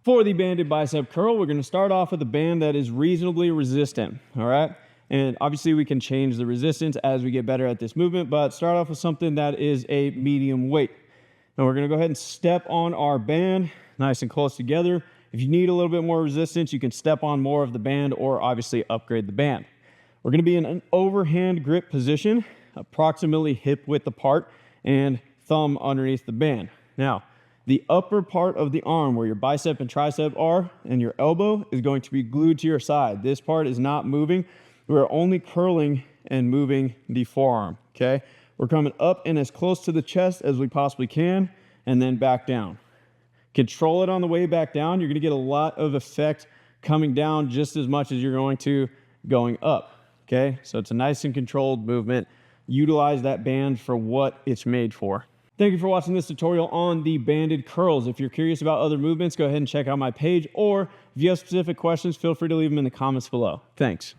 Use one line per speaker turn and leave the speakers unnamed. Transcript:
For the banded bicep curl, we're going to start off with a band that is reasonably resistant, all right? And obviously we can change the resistance as we get better at this movement, but start off with something that is a medium weight. Now we're going to go ahead and step on our band nice and close together. If you need a little bit more resistance, you can step on more of the band or obviously upgrade the band. We're going to be in an overhand grip position, approximately hip width apart and thumb underneath the band. Now, the upper part of the arm where your bicep and tricep are and your elbow is going to be glued to your side. This part is not moving. We're only curling and moving the forearm, okay? We're coming up and as close to the chest as we possibly can and then back down. Control it on the way back down. You're gonna get a lot of effect coming down just as much as you're going to going up, okay? So it's a nice and controlled movement. Utilize that band for what it's made for. Thank you for watching this tutorial on the banded curls. If you're curious about other movements, go ahead and check out my page, or if you have specific questions, feel free to leave them in the comments below. Thanks.